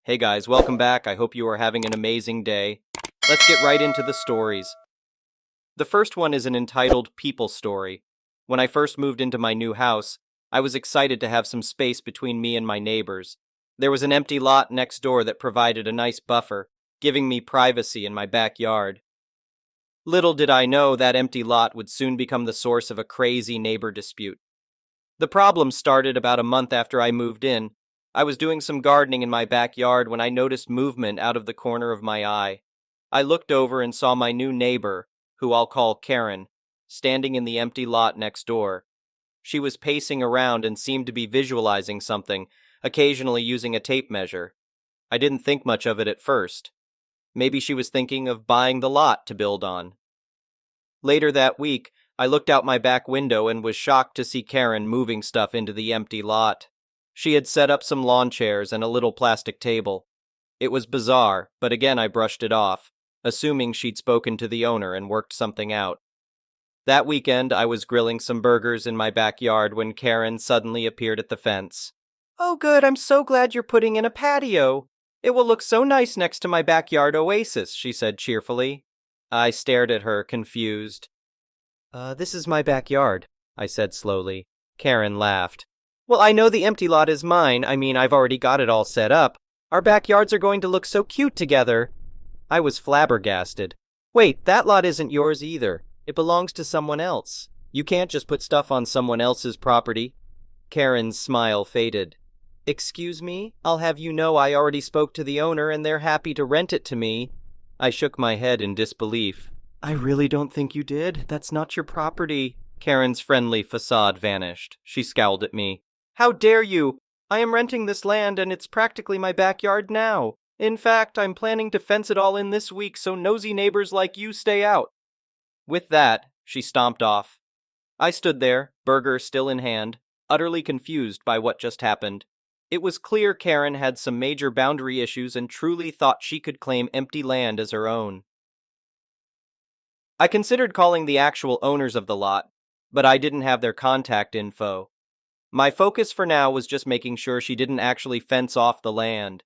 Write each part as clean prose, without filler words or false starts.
Hey guys, welcome back. I hope you are having an amazing day. Let's get right into the stories. The first one is an entitled People Story. When I first moved into my new house, I was excited to have some space between me and my neighbors. There was an empty lot next door that provided a nice buffer, giving me privacy in my backyard. Little did I know that empty lot would soon become the source of a crazy neighbor dispute. The problem started about a month after I moved in. I was doing some gardening in my backyard when I noticed movement out of the corner of my eye. I looked over and saw my new neighbor, who I'll call Karen, standing in the empty lot next door. She was pacing around and seemed to be visualizing something, occasionally using a tape measure. I didn't think much of it at first. Maybe she was thinking of buying the lot to build on. Later that week, I looked out my back window and was shocked to see Karen moving stuff into the empty lot. She had set up some lawn chairs and a little plastic table. It was bizarre, but again I brushed it off, assuming she'd spoken to the owner and worked something out. That weekend, I was grilling some burgers in my backyard when Karen suddenly appeared at the fence. "Oh good, I'm so glad you're putting in a patio. It will look so nice next to my backyard oasis," she said cheerfully. I stared at her, confused. This is my backyard," I said slowly. Karen laughed. "Well, I know the empty lot is mine. I've already got it all set up. Our backyards are going to look so cute together." I was flabbergasted. "Wait, that lot isn't yours either. It belongs to someone else. You can't just put stuff on someone else's property." Karen's smile faded. "Excuse me? I'll have you know I already spoke to the owner and they're happy to rent it to me." I shook my head in disbelief. "I really don't think you did. That's not your property." Karen's friendly facade vanished. She scowled at me. "How dare you? I am renting this land and it's practically my backyard now. In fact, I'm planning to fence it all in this week so nosy neighbors like you stay out." With that, she stomped off. I stood there, burger still in hand, utterly confused by what just happened. It was clear Karen had some major boundary issues and truly thought she could claim empty land as her own. I considered calling the actual owners of the lot, but I didn't have their contact info. My focus for now was just making sure she didn't actually fence off the land.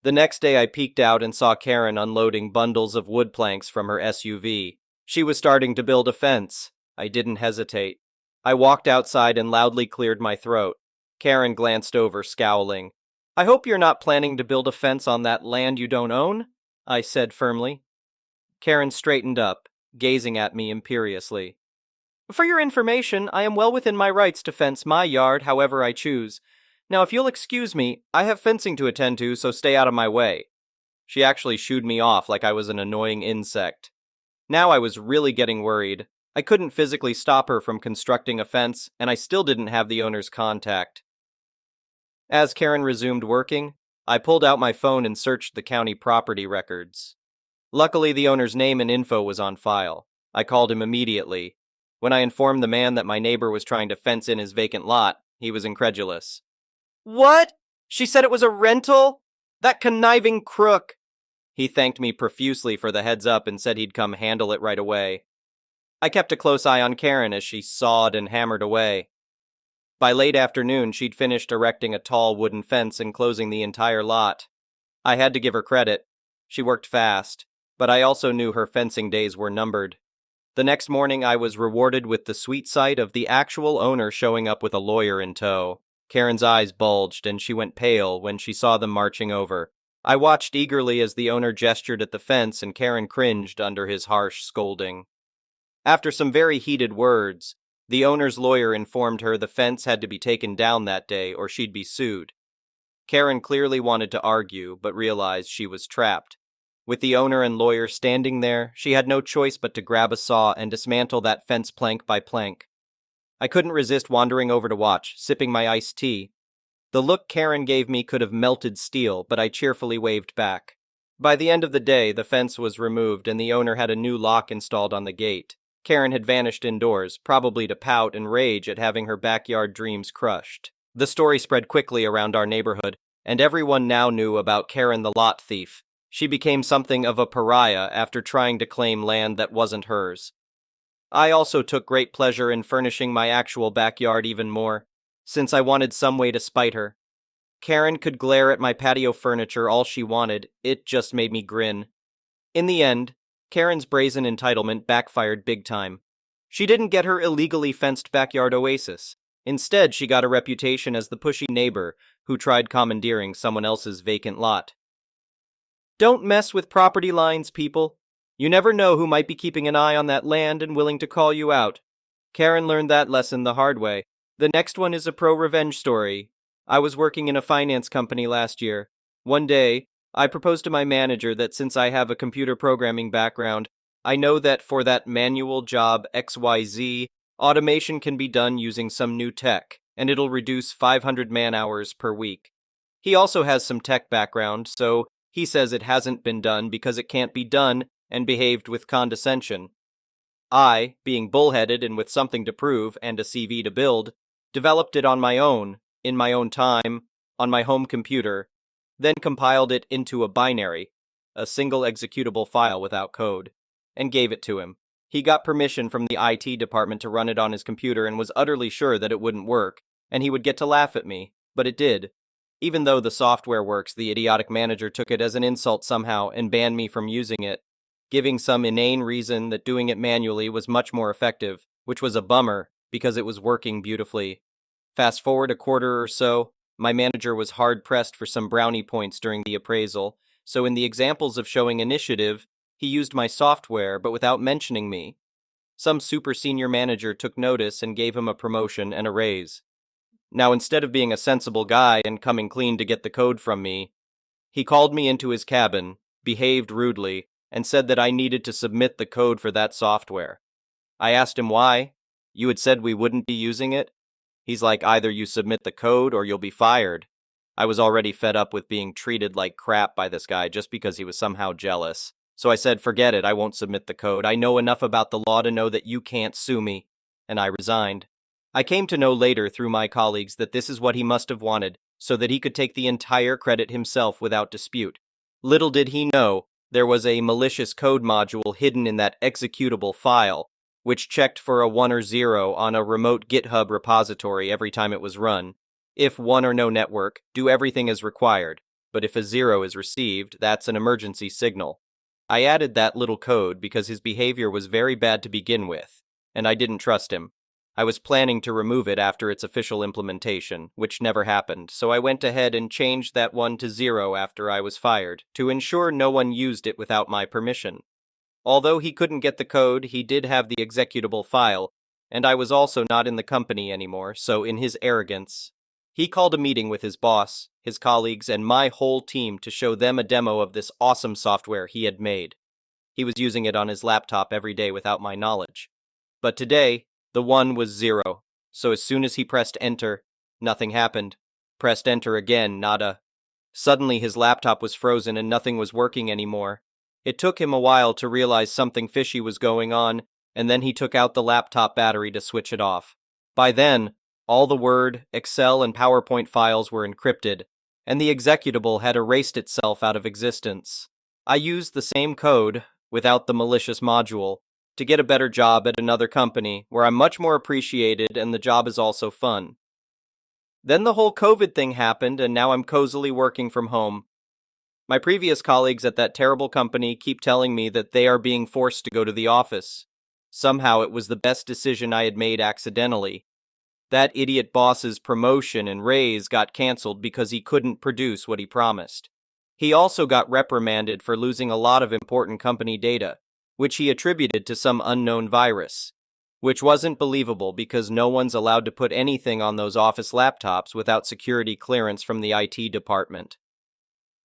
The next day I peeked out and saw Karen unloading bundles of wood planks from her SUV. She was starting to build a fence. I didn't hesitate. I walked outside and loudly cleared my throat. Karen glanced over, scowling. "I hope you're not planning to build a fence on that land you don't own," I said firmly. Karen straightened up, gazing at me imperiously. "For your information, I am well within my rights to fence my yard however I choose. Now, if you'll excuse me, I have fencing to attend to, so stay out of my way." She actually shooed me off like I was an annoying insect. Now I was really getting worried. I couldn't physically stop her from constructing a fence, and I still didn't have the owner's contact. As Karen resumed working, I pulled out my phone and searched the county property records. Luckily, the owner's name and info was on file. I called him immediately. When I informed the man that my neighbor was trying to fence in his vacant lot, he was incredulous. "What? She said it was a rental? That conniving crook!" He thanked me profusely for the heads up and said he'd come handle it right away. I kept a close eye on Karen as she sawed and hammered away. By late afternoon, she'd finished erecting a tall wooden fence enclosing the entire lot. I had to give her credit. She worked fast, but I also knew her fencing days were numbered. The next morning, I was rewarded with the sweet sight of the actual owner showing up with a lawyer in tow. Karen's eyes bulged, and she went pale when she saw them marching over. I watched eagerly as the owner gestured at the fence, and Karen cringed under his harsh scolding. After some very heated words, the owner's lawyer informed her the fence had to be taken down that day or she'd be sued. Karen clearly wanted to argue, but realized she was trapped. With the owner and lawyer standing there, she had no choice but to grab a saw and dismantle that fence plank by plank. I couldn't resist wandering over to watch, sipping my iced tea. The look Karen gave me could have melted steel, but I cheerfully waved back. By the end of the day, the fence was removed and the owner had a new lock installed on the gate. Karen had vanished indoors, probably to pout and rage at having her backyard dreams crushed. The story spread quickly around our neighborhood, and everyone now knew about Karen the lot thief. She became something of a pariah after trying to claim land that wasn't hers. I also took great pleasure in furnishing my actual backyard even more, since I wanted some way to spite her. Karen could glare at my patio furniture all she wanted, it just made me grin. In the end, Karen's brazen entitlement backfired big time. She didn't get her illegally fenced backyard oasis. Instead, she got a reputation as the pushy neighbor who tried commandeering someone else's vacant lot. Don't mess with property lines, people. You never know who might be keeping an eye on that land and willing to call you out. Karen learned that lesson the hard way. The next one is a pro-revenge story. I was working in a finance company last year. One day, I proposed to my manager that since I have a computer programming background, I know that for that manual job XYZ, automation can be done using some new tech, and it'll reduce 500 man-hours per week. He also has some tech background, so he says it hasn't been done because it can't be done, and behaved with condescension. I, being bullheaded and with something to prove and a CV to build, developed it on my own, in my own time, on my home computer, then compiled it into a binary, a single executable file without code, and gave it to him. He got permission from the IT department to run it on his computer and was utterly sure that it wouldn't work, and he would get to laugh at me, but it did. Even though the software works, the idiotic manager took it as an insult somehow and banned me from using it, giving some inane reason that doing it manually was much more effective, which was a bummer because it was working beautifully. Fast forward a quarter or so, my manager was hard-pressed for some brownie points during the appraisal, so in the examples of showing initiative, he used my software but without mentioning me. Some super senior manager took notice and gave him a promotion and a raise. Now, instead of being a sensible guy and coming clean to get the code from me, he called me into his cabin, behaved rudely, and said that I needed to submit the code for that software. I asked him why. You had said we wouldn't be using it? He's like, either you submit the code or you'll be fired. I was already fed up with being treated like crap by this guy just because he was somehow jealous. So I said, forget it, I won't submit the code. I know enough about the law to know that you can't sue me. And I resigned. I came to know later through my colleagues that this is what he must have wanted, so that he could take the entire credit himself without dispute. Little did he know, there was a malicious code module hidden in that executable file, which checked for a 1 or 0 on a remote GitHub repository every time it was run. If 1 or no network, do everything as required, but if a 0 is received, that's an emergency signal. I added that little code because his behavior was very bad to begin with, and I didn't trust him. I was planning to remove it after its official implementation, which never happened, so I went ahead and changed that 1 to 0 after I was fired, to ensure no one used it without my permission. Although he couldn't get the code, he did have the executable file, and I was also not in the company anymore, so in his arrogance, he called a meeting with his boss, his colleagues, and my whole team to show them a demo of this awesome software he had made. He was using it on his laptop every day without my knowledge. But today, the 1 was 0, so as soon as he pressed enter, nothing happened. Pressed enter again, nada. Suddenly his laptop was frozen and nothing was working anymore. It took him a while to realize something fishy was going on, and then he took out the laptop battery to switch it off. By then, all the Word, Excel, and PowerPoint files were encrypted, and the executable had erased itself out of existence. I used the same code, without the malicious module, to get a better job at another company, where I'm much more appreciated and the job is also fun. Then the whole COVID thing happened, and now I'm cozily working from home. My previous colleagues at that terrible company keep telling me that they are being forced to go to the office. Somehow it was the best decision I had made accidentally. That idiot boss's promotion and raise got canceled because he couldn't produce what he promised. He also got reprimanded for losing a lot of important company data, which he attributed to some unknown virus, which wasn't believable because no one's allowed to put anything on those office laptops without security clearance from the IT department.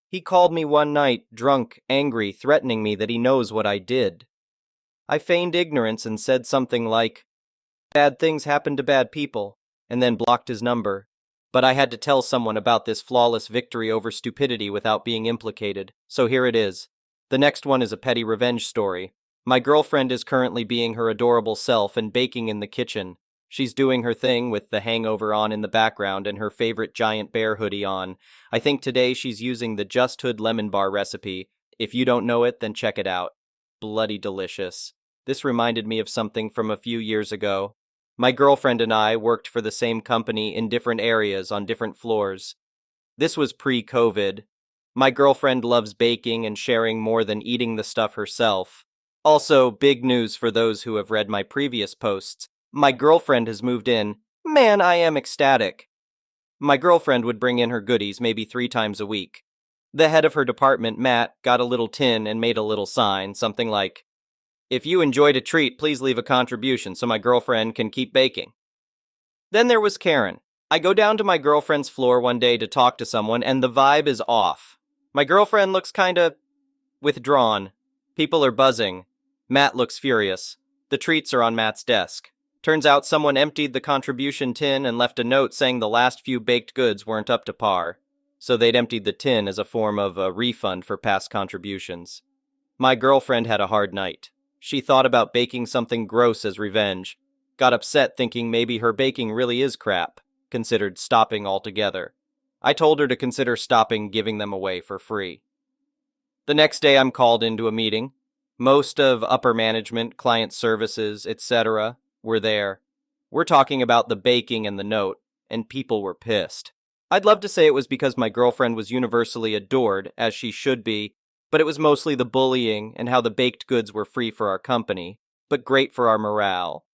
He called me one night, drunk, angry, threatening me that he knows what I did. I feigned ignorance and said something like, "Bad things happen to bad people," and then blocked his number. But I had to tell someone about this flawless victory over stupidity without being implicated, so here it is. The next one is a petty revenge story. My girlfriend is currently being her adorable self and baking in the kitchen. She's doing her thing with The Hangover on in the background and her favorite giant bear hoodie on. I think today she's using the Just Hood lemon bar recipe. If you don't know it, then check it out. Bloody delicious. This reminded me of something from a few years ago. My girlfriend and I worked for the same company in different areas on different floors. This was pre-COVID. My girlfriend loves baking and sharing more than eating the stuff herself. Also, big news for those who have read my previous posts. My girlfriend has moved in. Man, I am ecstatic. My girlfriend would bring in her goodies maybe 3 times a week. The head of her department, Matt, got a little tin and made a little sign, something like, "If you enjoyed a treat, please leave a contribution so my girlfriend can keep baking." Then there was Karen. I go down to my girlfriend's floor one day to talk to someone, and the vibe is off. My girlfriend looks kinda withdrawn. People are buzzing. Matt looks furious. The treats are on Matt's desk. Turns out someone emptied the contribution tin and left a note saying the last few baked goods weren't up to par. So they'd emptied the tin as a form of a refund for past contributions. My girlfriend had a hard night. She thought about baking something gross as revenge. Got upset thinking maybe her baking really is crap. Considered stopping altogether. I told her to consider stopping giving them away for free. The next day I'm called into a meeting. Most of upper management, client services, etc. were there. We're talking about the baking and the note, and people were pissed. I'd love to say it was because my girlfriend was universally adored, as she should be, but it was mostly the bullying and how the baked goods were free for our company, but great for our morale.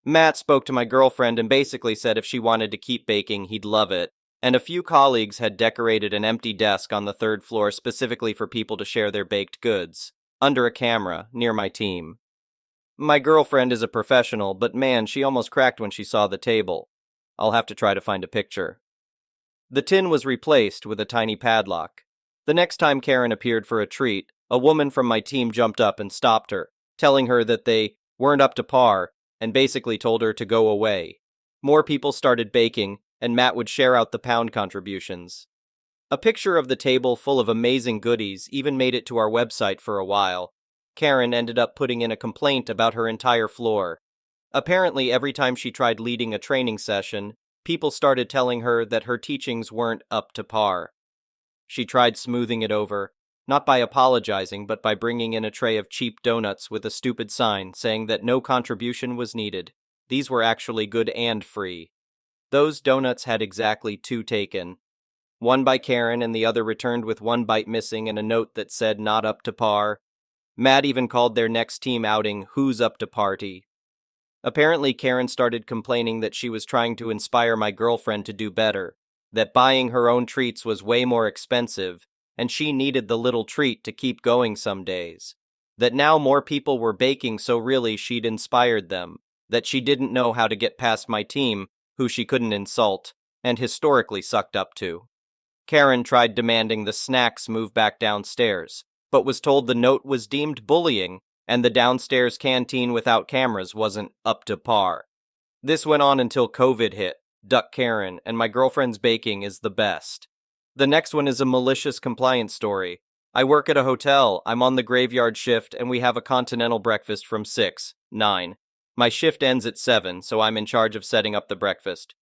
Matt spoke to my girlfriend and basically said if she wanted to keep baking, he'd love it, and a few colleagues had decorated an empty desk on the 3rd floor specifically for people to share their baked goods, under a camera, near my team. My girlfriend is a professional, but man, she almost cracked when she saw the table. I'll have to try to find a picture. The tin was replaced with a tiny padlock. The next time Karen appeared for a treat, a woman from my team jumped up and stopped her, telling her that they weren't up to par, and basically told her to go away. More people started baking, and Matt would share out the pound contributions. A picture of the table full of amazing goodies even made it to our website for a while. Karen ended up putting in a complaint about her entire floor. Apparently, every time she tried leading a training session, people started telling her that her teachings weren't up to par. She tried smoothing it over, not by apologizing, but by bringing in a tray of cheap donuts with a stupid sign saying that no contribution was needed. These were actually good and free. Those donuts had exactly 2 taken. One by Karen and the other returned with 1 bite missing and a note that said not up to par. Matt even called their next team outing Who's Up to Party. Apparently Karen started complaining that she was trying to inspire my girlfriend to do better, that buying her own treats was way more expensive, and she needed the little treat to keep going some days. That now more people were baking, so really she'd inspired them. That she didn't know how to get past my team, who she couldn't insult, and historically sucked up to. Karen tried demanding the snacks move back downstairs, but was told the note was deemed bullying, and the downstairs canteen without cameras wasn't up to par. This went on until COVID hit. Duck Karen, and my girlfriend's baking is the best. The next one is a malicious compliance story. I work at a hotel, I'm on the graveyard shift, and we have a continental breakfast from 9. My shift ends at 7, so I'm in charge of setting up the breakfast.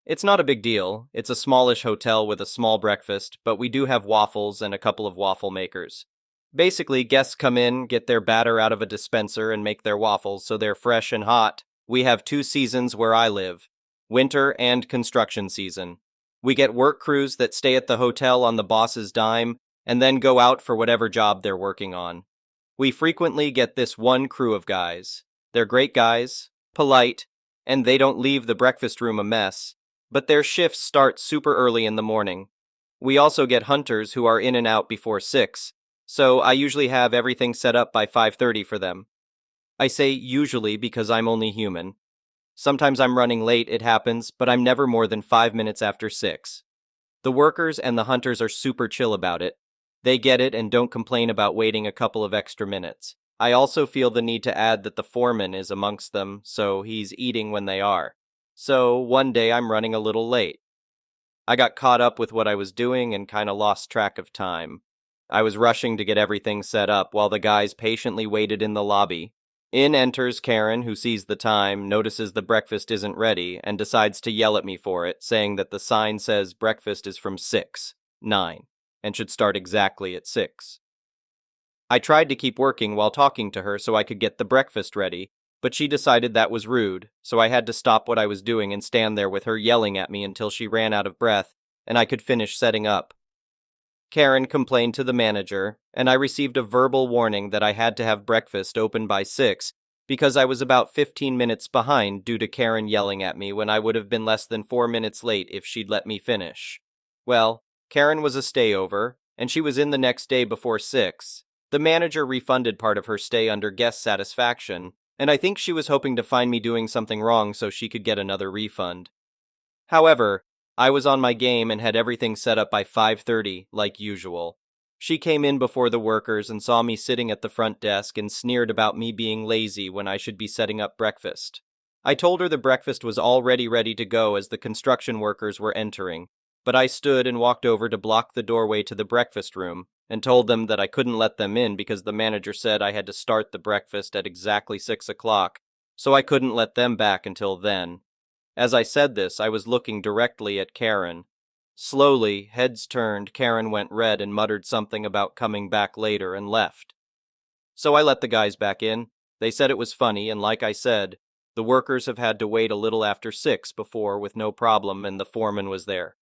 It's not a big deal. It's a smallish hotel with a small breakfast, but we do have waffles and a couple of waffle makers. Basically, guests come in, get their batter out of a dispenser, and make their waffles so they're fresh and hot. We have 2 seasons where I live. Winter and construction season. We get work crews that stay at the hotel on the boss's dime and then go out for whatever job they're working on. We frequently get this one crew of guys. They're great guys, polite, and they don't leave the breakfast room a mess, but their shifts start super early in the morning. We also get hunters who are in and out before 6, so I usually have everything set up by 5:30 for them. I say usually because I'm only human. Sometimes I'm running late, it happens, but I'm never more than 5 minutes after 6. The workers and the hunters are super chill about it. They get it and don't complain about waiting a couple of extra minutes. I also feel the need to add that the foreman is amongst them, so he's eating when they are. So one day I'm running a little late. I got caught up with what I was doing and kinda lost track of time. I was rushing to get everything set up while the guys patiently waited in the lobby. In enters Karen, who sees the time, notices the breakfast isn't ready, and decides to yell at me for it, saying that the sign says breakfast is from 9, and should start exactly at 6. I tried to keep working while talking to her so I could get the breakfast ready, but she decided that was rude, so I had to stop what I was doing and stand there with her yelling at me until she ran out of breath and I could finish setting up. Karen complained to the manager, and I received a verbal warning that I had to have breakfast open by 6 because I was about 15 minutes behind due to Karen yelling at me when I would have been less than 4 minutes late if she'd let me finish. Well, Karen was a stayover, and she was in the next day before 6. The manager refunded part of her stay under guest satisfaction, and I think she was hoping to find me doing something wrong so she could get another refund. However, I was on my game and had everything set up by 5:30, like usual. She came in before the workers and saw me sitting at the front desk and sneered about me being lazy when I should be setting up breakfast. I told her the breakfast was already ready to go as the construction workers were entering, but I stood and walked over to block the doorway to the breakfast room and told them that I couldn't let them in because the manager said I had to start the breakfast at exactly 6 o'clock, so I couldn't let them back until then. As I said this, I was looking directly at Karen. Slowly, heads turned, Karen went red and muttered something about coming back later and left. So I let the guys back in. They said it was funny, and like I said, the workers have had to wait a little after 6 before with no problem, and the foreman was there.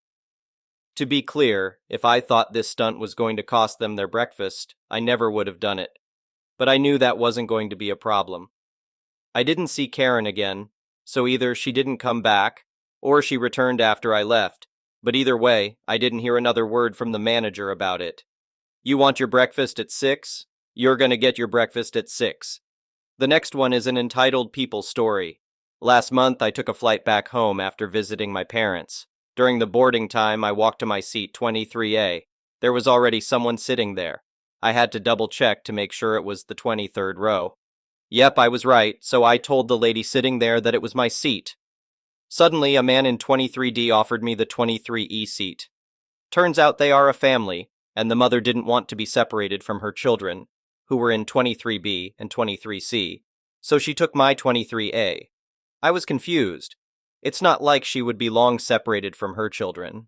To be clear, if I thought this stunt was going to cost them their breakfast, I never would have done it. But I knew that wasn't going to be a problem. I didn't see Karen again, so either she didn't come back, or she returned after I left, but either way, I didn't hear another word from the manager about it. You want your breakfast at 6? You're gonna get your breakfast at 6. The next one is an entitled people story. Last month, I took a flight back home after visiting my parents. During the boarding time, I walked to my seat 23A. There was already someone sitting there. I had to double check to make sure it was the 23rd row. Yep, I was right, so I told the lady sitting there that it was my seat. Suddenly, a man in 23D offered me the 23E seat. Turns out they are a family, and the mother didn't want to be separated from her children, who were in 23B and 23C, so she took my 23A. I was confused. It's not like she would be long separated from her children.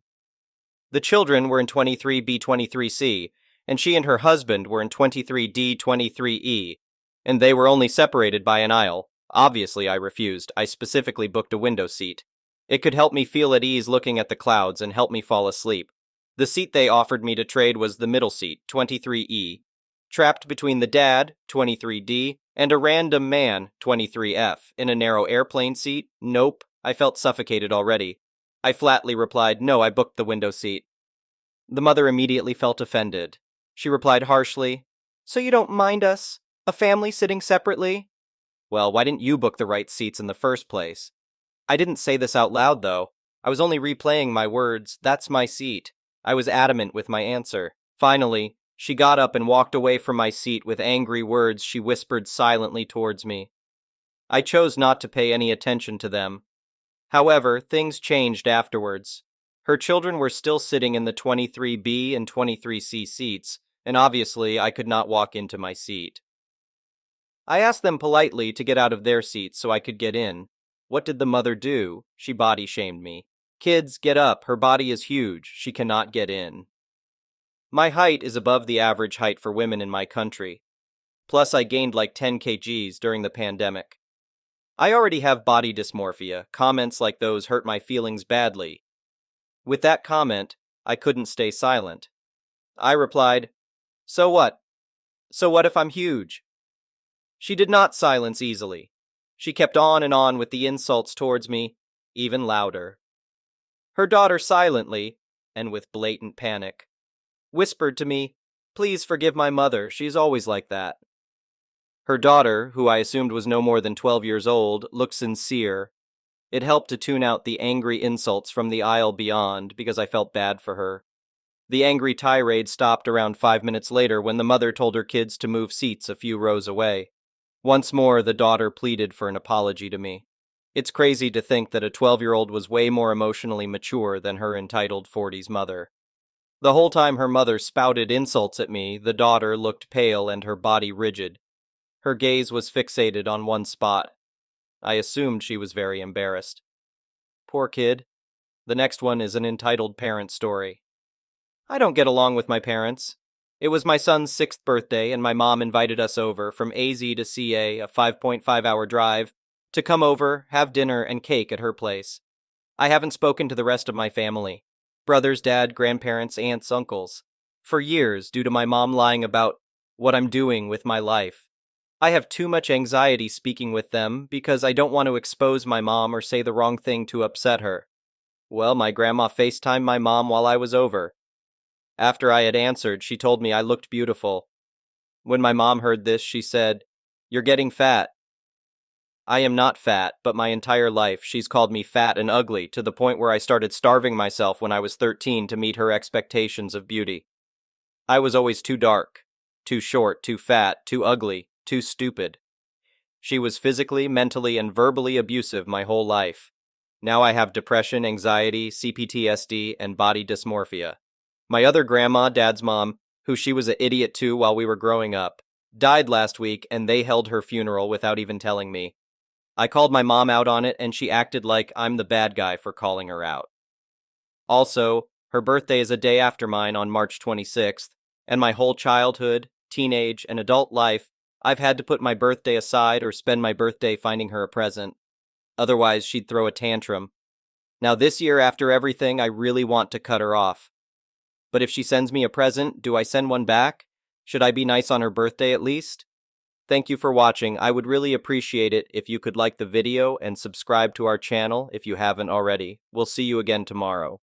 The children were in 23B, 23C, and she and her husband were in 23D, 23E, and they were only separated by an aisle. Obviously, I refused. I specifically booked a window seat. It could help me feel at ease looking at the clouds and help me fall asleep. The seat they offered me to trade was the middle seat, 23E. Trapped between the dad, 23D, and a random man, 23F, in a narrow airplane seat? Nope, I felt suffocated already. I flatly replied, no, I booked the window seat. The mother immediately felt offended. She replied harshly, so you don't mind us? A family sitting separately? Well, why didn't you book the right seats in the first place? I didn't say this out loud, though. I was only replaying my words, that's my seat. I was adamant with my answer. Finally, she got up and walked away from my seat with angry words she whispered silently towards me. I chose not to pay any attention to them. However, things changed afterwards. Her children were still sitting in the 23B and 23C seats, and obviously I could not walk into my seat. I asked them politely to get out of their seats so I could get in. What did the mother do? She body shamed me. Kids, get up. Her body is huge. She cannot get in. My height is above the average height for women in my country. Plus, I gained like 10 kgs during the pandemic. I already have body dysmorphia. Comments like those hurt my feelings badly. With that comment, I couldn't stay silent. I replied, so what? So what if I'm huge? She did not silence easily. She kept on and on with the insults towards me, even louder. Her daughter silently, and with blatant panic, whispered to me, please forgive my mother, she's always like that. Her daughter, who I assumed was no more than 12 years old, looked sincere. It helped to tune out the angry insults from the aisle beyond because I felt bad for her. The angry tirade stopped around 5 minutes later when the mother told her kids to move seats a few rows away. Once more, the daughter pleaded for an apology to me. It's crazy to think that a 12-year-old was way more emotionally mature than her entitled 40s mother. The whole time her mother spouted insults at me, the daughter looked pale and her body rigid. Her gaze was fixated on one spot. I assumed she was very embarrassed. Poor kid. The next one is an entitled parent story. I don't get along with my parents. It was my son's 6th birthday, and my mom invited us over from AZ to CA, a 5.5-hour drive, to come over, have dinner, and cake at her place. I haven't spoken to the rest of my family. brothers, dad, grandparents, aunts, uncles. For years, due to my mom lying about what I'm doing with my life. I have too much anxiety speaking with them because I don't want to expose my mom or say the wrong thing to upset her. Well, my grandma FaceTimed my mom while I was over. After I had answered, she told me I looked beautiful. When my mom heard this, she said, "You're getting fat." I am not fat, but my entire life she's called me fat and ugly to the point where I started starving myself when I was 13 to meet her expectations of beauty. I was always too dark, too short, too fat, too ugly, too stupid. She was physically, mentally, and verbally abusive my whole life. Now I have depression, anxiety, CPTSD, and body dysmorphia. My other grandma, dad's mom, who she was an idiot to while we were growing up, died last week and they held her funeral without even telling me. I called my mom out on it and she acted like I'm the bad guy for calling her out. Also, her birthday is a day after mine on March 26th, and my whole childhood, teenage, and adult life, I've had to put my birthday aside or spend my birthday finding her a present. Otherwise, she'd throw a tantrum. Now this year, after everything, I really want to cut her off. But if she sends me a present, do I send one back? Should I be nice on her birthday at least? Thank you for watching. I would really appreciate it if you could like the video and subscribe to our channel if you haven't already. We'll see you again tomorrow.